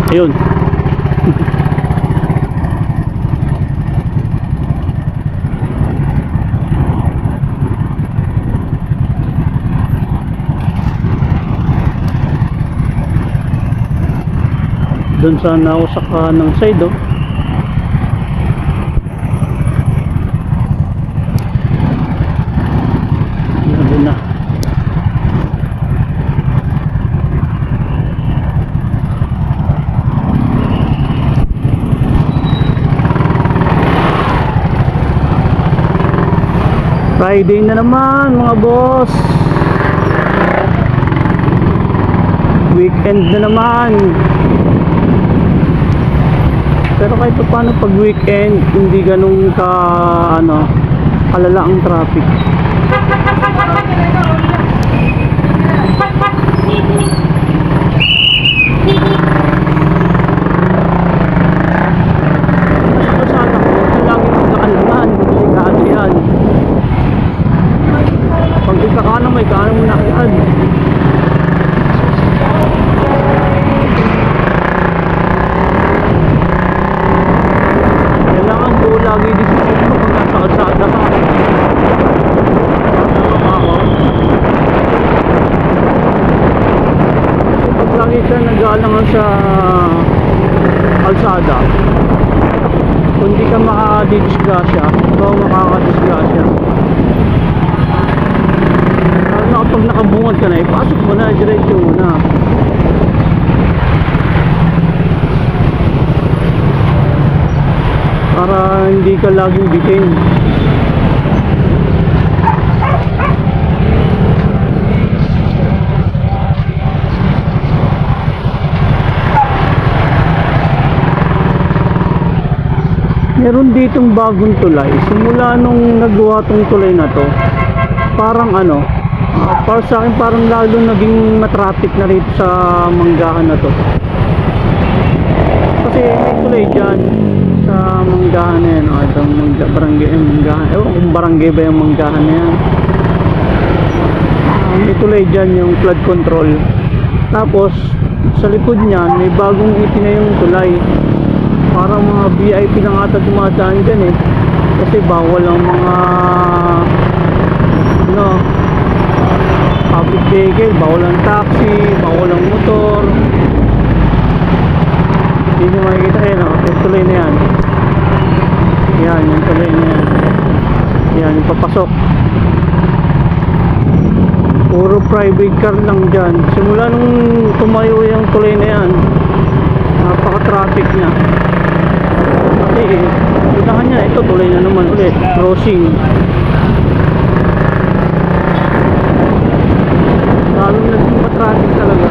Ayun. Doon sa nausak ng side, oh. Doon na. Friday na naman mga boss. Weekend na naman. Pero kahit paano pag weekend, hindi ganun ka kalala ang traffic. Pag ikakanan mo, ikakanan mo na yan. Kailangan po lagi disiplina pag nasa kalsada ka. Pag lagi ka nag-aalangan sa kalsada, kung di ka makadidisgrasya, ikaw makakadisgrasya. Kapag nakabungad ka na, ipasok mo na, diretso mo na. Para hindi ka laging bitin. Meron ditong bagong tulay. Simula nung nagawa tong tulay na to, parang para sa akin parang lalo naging matraffic na rito sa Manggahan na to. Kasi may tulay dyan sa Manggahan na yan. Itong barangay Manggahan. Ewan kung barangay ba yung Manggahan na yan. May tulay dyan yung flood control. Tapos sa likod niyan may bagong itinayong tulay. Parang mga VIP na ata dumadaan dyan eh. Kasi bawal ang mga public vehicle, bawal ang taxi, bawal ang motor. Hindi nyo makikita yung tuloy na yan. Yan, yung tuloy na yan. Yan, yung papasok. Puro private car lang dyan. Simula nung tumayo yung tuloy na yan, napaka-traffic niya. Kasi unahan niya, ito tuloy na naman ulit, crossing. Lalo naging matraffic talaga.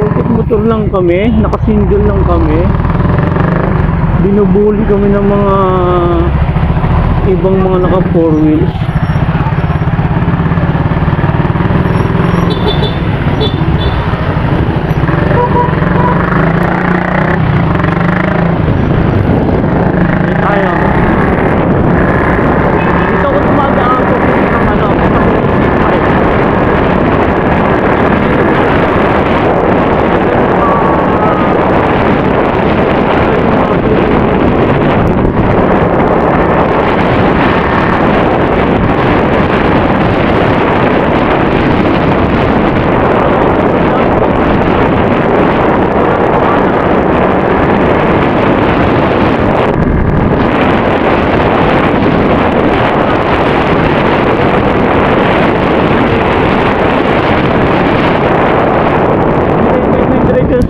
Porkit motor lang kami, naka-single lang kami. binubuli kami ng mga ibang mga naka four wheels. Dito tayo. Dito ako tumagaan ko ng ano,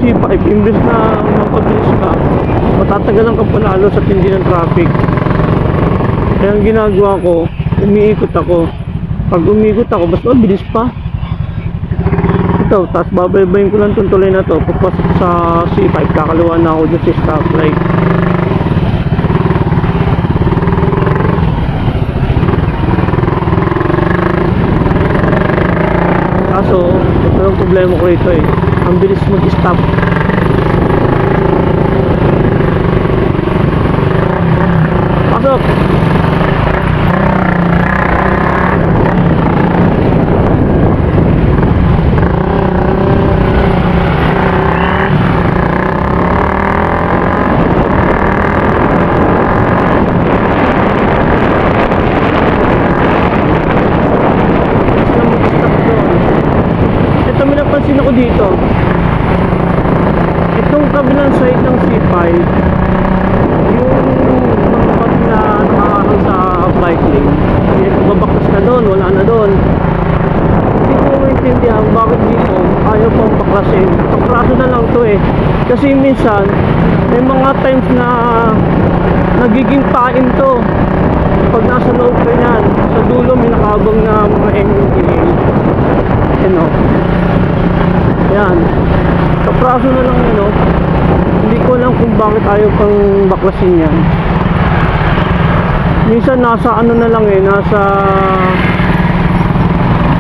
C5, imbes na mapabilis ka, matatagalan ka panalo sa tindi ng traffic. Kaya ang ginagawa ko, umiikot ako. Pag umiikot ako, mas mabilis pa. Ito, tapos babaybayin ko lang itong tulay na to. Pagpasok sa C5, kakaliwa na ako dyan sa stoplight. Kaso, ito yung problema ko rito eh. Ang bilis mag-stop. Pasok! Ito may napansin ako dito. Itong kabilang side ng C5, yung mga bag na nakaharang sa bike lane, babakas na doon, wala na doon. Hindi ko maintindihan bakit dito ayaw pang baklasin. Paklaso na lang to eh. Kasi minsan, may mga times na nagiging pain to. Pag nasa loob ka yan, sa dulo may nakabang na mga MUTA. Ano? Yan. Kapraso na lang yun, no? Hindi ko alam kung bakit ayaw pang baklasin yan. Minsan nasa ano na lang eh, nasa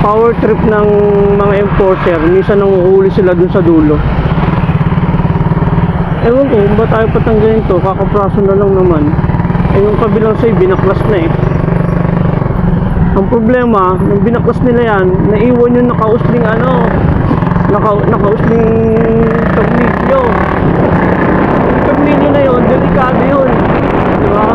power trip ng mga enforcer. Minsan nanguhuli sila dun sa dulo. Ewan ko kung ba't ayaw patanggalin to, kakapraso na lang naman. Eh yung kabilang sa'yo, binaklas na eh. Ang problema, nung binaklas nila yan, naiwan yung nakausling ano, nakausling tornilyo. Yung tornilyo na yun, delikado yun. Diba?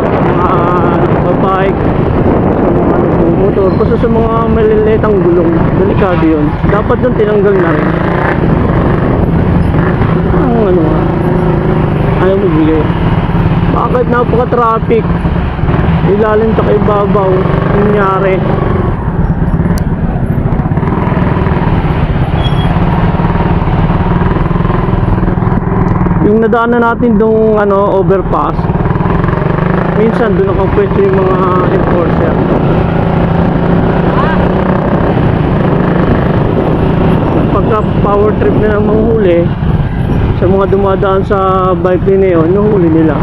Bike, sa mga motor, kasi sa mga maliliitang gulong, delikado yun. Dapat doon tinanggal na rin. Ang ano, ayaw magbigay. Bakit napaka-traffic? Ilalim sa kaibabaw, nangyari. Yung nadaanan natin dong ano, overpass, minsan doon nakapwesto yung mga enforcer. Pagka power trip na ng manghuli sa mga dumadaan sa bike lane na yun, nuhuli nila.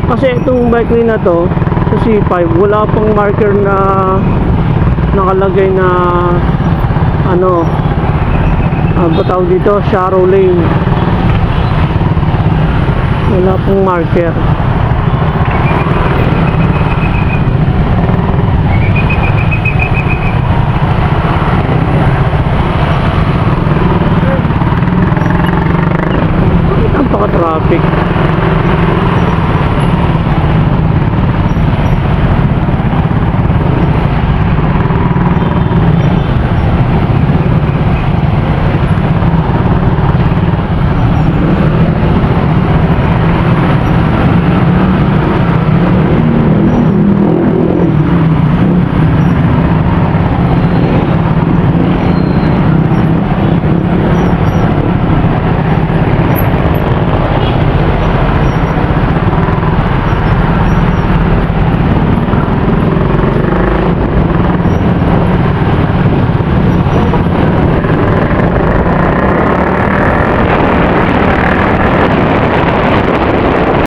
Kasi itong bike lane na to sa C5, wala pang marker na nakalagay na ano, bataw dito, shallow lane. Wala pong marker.